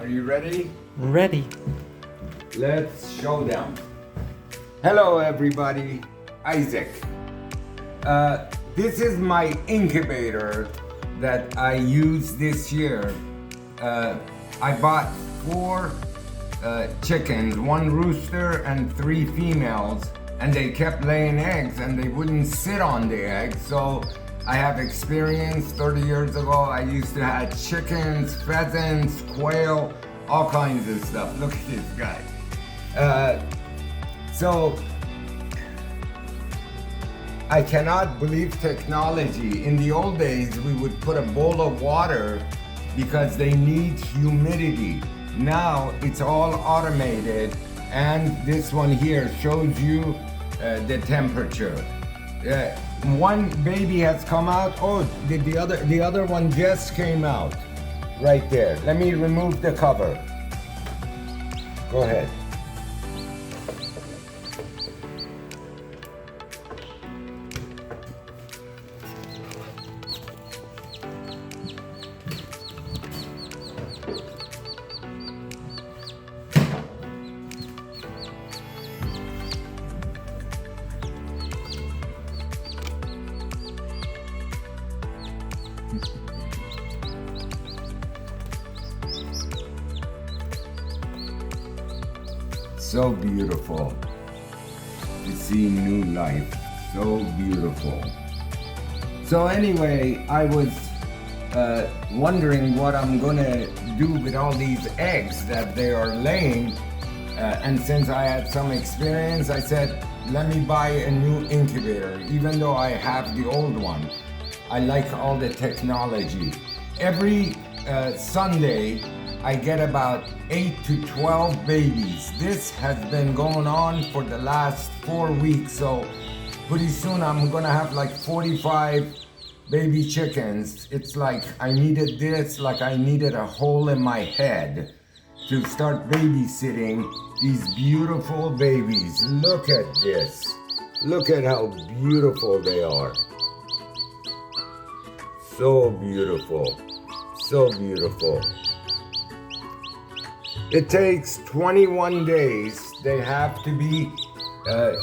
you ready? Ready. Let's show them. Hello everybody, Izak. This is my incubator that I used this year. I bought 4 chickens, 1 rooster and 3 females, and they kept laying eggs and they wouldn't sit on the eggs. So I have experience. 30 years ago I used to have chickens, pheasants, quail, all kinds of stuff. Look at this guy. So I cannot believe technology. In the old days we would put a bowl of water because they need humidity. Now it's all automated, and this one here shows you the temperature. One baby has come out. Oh, the other one just came out right there. Let me remove the cover. Go ahead. So beautiful to see new life. So beautiful. So anyway, I was wondering what I'm gonna do with all these eggs that they are laying. And since I had some experience, I said, let me buy a new incubator. Even though I have the old one, I like all the technology. Every Sunday, I get about 8 to 12 babies. This has been going on for the last 4 weeks, so pretty soon I'm gonna have like 45 baby chickens. It's like I needed this, like I needed a hole in my head to start babysitting these beautiful babies. Look at this. Look at how beautiful they are. So beautiful. So beautiful. It takes 21 days. They have to be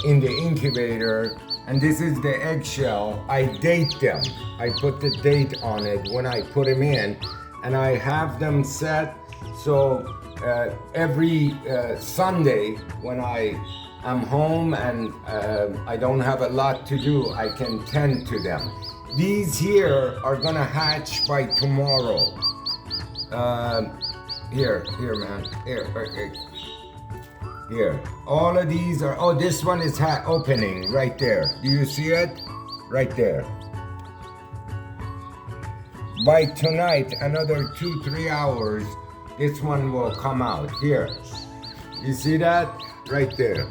in the incubator, and this is the eggshell. I date them. I put the date on it when I put them in, and I have them set so every Sunday when I am home and I don't have a lot to do, I can tend to them. These here are gonna hatch by tomorrow. Here, man. Here. All of these are. Oh, this one is opening right there. Do you see it? Right there. By tonight, another 2-3 hours, this one will come out. Here. You see that? Right there.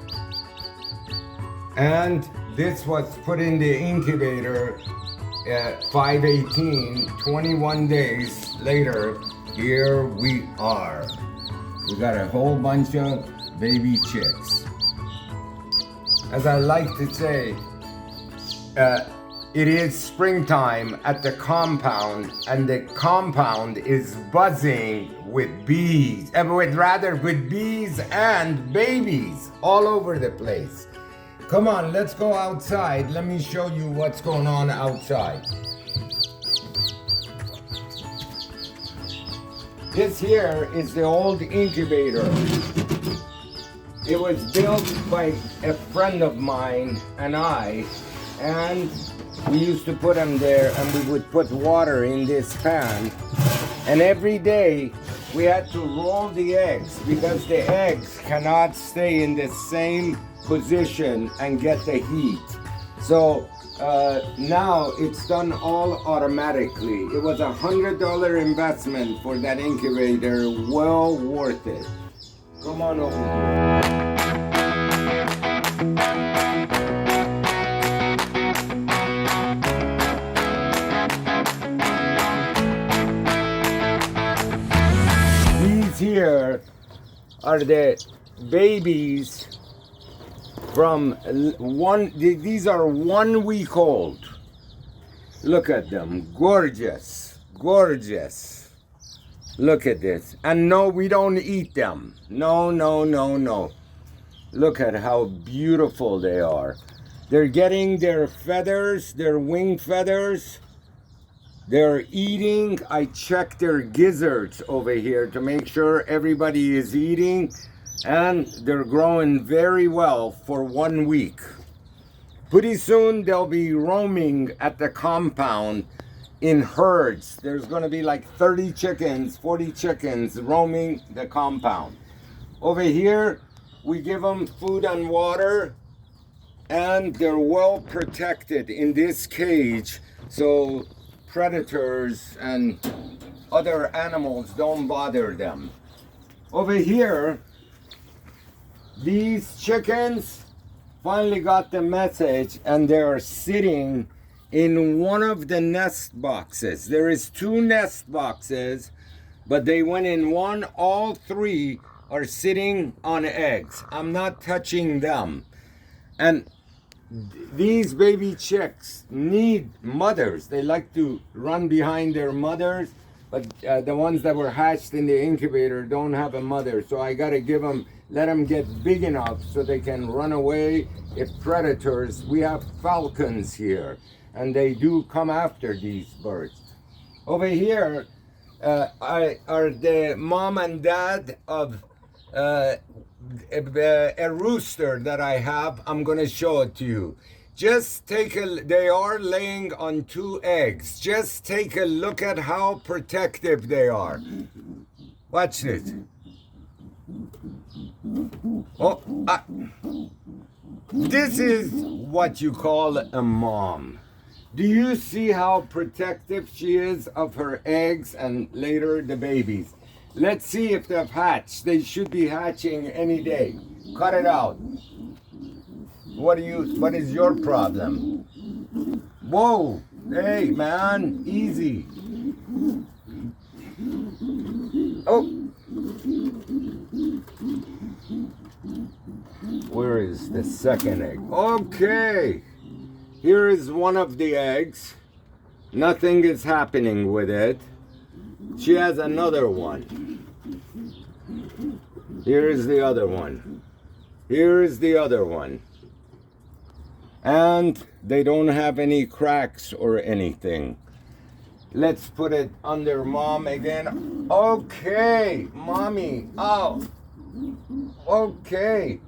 And this was put in the incubator at 5/18, 21 days later. Here we are. We got a whole bunch of baby chicks. As I like to say, it is springtime at the compound, and the compound is buzzing with bees, with bees and babies all over the place. Come on, let's go outside. Let me show you what's going on outside. This here is the old incubator. It was built by a friend of mine and I, and we used to put them there, and we would put water in this pan. And every day we had to roll the eggs because the eggs cannot stay in the same position and get the heat. So now it's done all automatically. It was $100 investment for that incubator, well worth it. Come on over here. These here are the babies from these are 1 week old. Look at them, gorgeous, gorgeous. Look at this. And no, we don't eat them. No, no, no, no. Look at how beautiful they are. They're getting their feathers, their wing feathers. They're eating. I check their gizzards over here to make sure everybody is eating. And they're growing very well for 1 week. Pretty soon they'll be roaming at the compound in herds. There's going to be like 30 chickens, 40 chickens roaming the compound. Over here, we give them food and water, and they're well protected in this cage so predators and other animals don't bother them. Over here, these chickens finally got the message, and they're sitting in one of the nest boxes. There is 2 nest boxes, but they went in one. All 3 are sitting on eggs. I'm not touching them. And these baby chicks need mothers. They like to run behind their mothers, but the ones that were hatched in the incubator don't have a mother. So I gotta let them get big enough so they can run away if predators. We have falcons here, and they do come after these birds. Over here are the mom and dad of a rooster that I have. I'm gonna show it to you. They are laying on 2 eggs. Just take a look at how protective they are. Watch this. Oh, this is what you call a mom. Do you see how protective she is of her eggs and later the babies? Let's see if they've hatched. They should be hatching any day. Cut it out. What is your problem? Whoa, hey man, easy. Oh. Where is the second egg? Okay. Here is one of the eggs. Nothing is happening with it. She has another one. Here is the other one. Here is the other one. And they don't have any cracks or anything. Let's put it under mom again. Okay, mommy. Oh. Okay.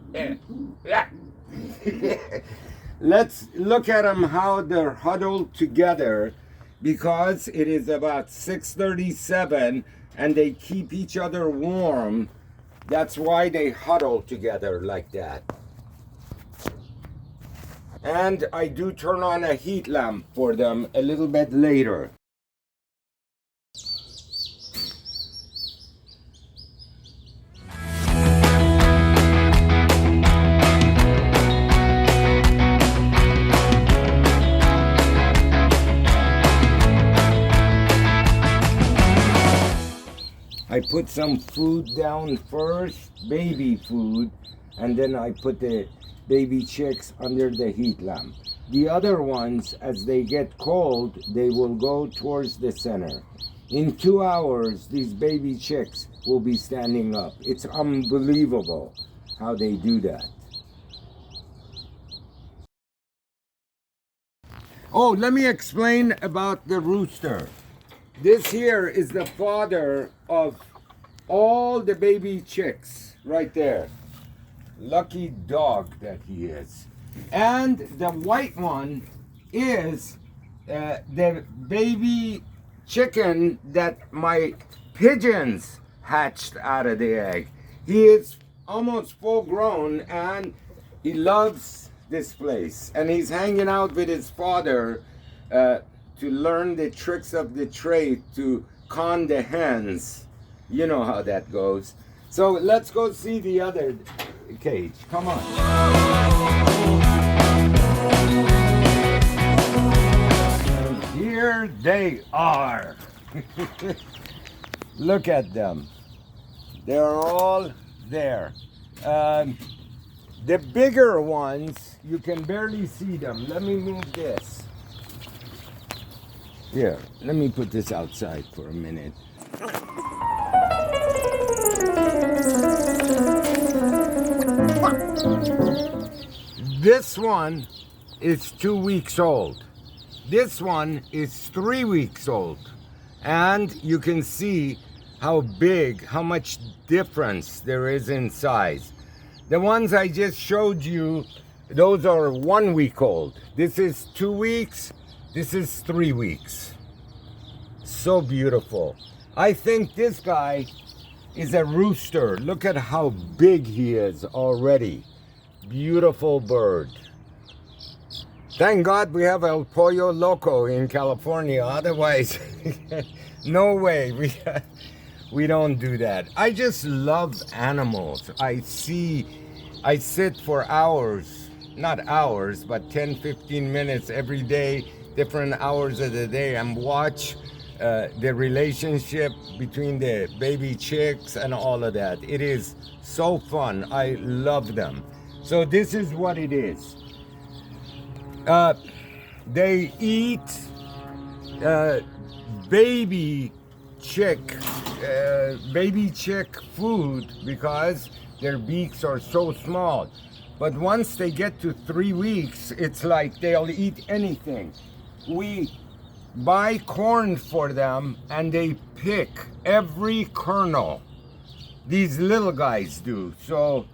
Let's look at them how they're huddled together, because it is about 6:37 and they keep each other warm. That's why they huddle together like that. And I do turn on a heat lamp for them a little bit later. I put some food down first, baby food, and then I put the baby chicks under the heat lamp. The other ones, as they get cold, they will go towards the center. In 2 hours, these baby chicks will be standing up. It's unbelievable how they do that. Oh, let me explain about the rooster. This here is the father of all the baby chicks right there. Lucky dog that he is. And the white one is the baby chicken that my pigeons hatched out of the egg. He is almost full grown and he loves this place. And he's hanging out with his father to learn the tricks of the trade to con the hens. You know how that goes. So let's go see the other cage. Come on. And here they are. Look at them. They're all there. The bigger ones, you can barely see them. Let me move this. Here, let me put this outside for a minute. This one is 2 weeks old. This one is 3 weeks old. And you can see how big, how much difference there is in size. The ones I just showed you, those are 1 week old. This is 2 weeks, this is 3 weeks. So beautiful. I think this guy is a rooster. Look at how big he is already. Beautiful bird. Thank God we have El Pollo Loco in California. Otherwise, no way. We don't do that. I just love animals. I sit for hours, not hours, but 10, 15 minutes every day, different hours of the day, and watch the relationship between the baby chicks and all of that. It is so fun. I love them. So this is what it is. They eat baby chick food because their beaks are so small. But once they get to 3 weeks, it's like they'll eat anything. We buy corn for them and they pick every kernel. These little guys do. So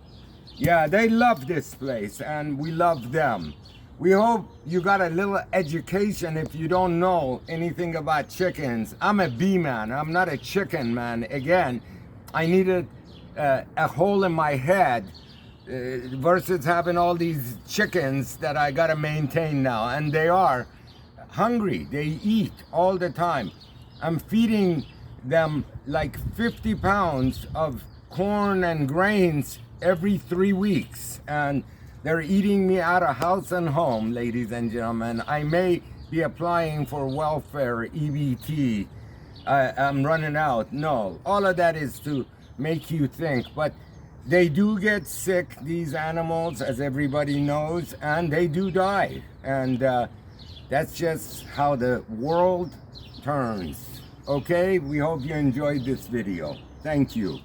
yeah, they love this place and we love them. We hope you got a little education if you don't know anything about chickens. I'm a bee man, I'm not a chicken man. Again, I needed a hole in my head versus having all these chickens that I gotta maintain now. And they are hungry, they eat all the time. I'm feeding them like 50 pounds of corn and grains every 3 weeks. And they're eating me out of house and home, ladies and gentlemen. I may be applying for welfare, EBT. I'm running out. No, all of that is to make you think. But they do get sick, these animals, as everybody knows, and they do die. And that's just how the world turns. Okay, we hope you enjoyed this video. Thank you.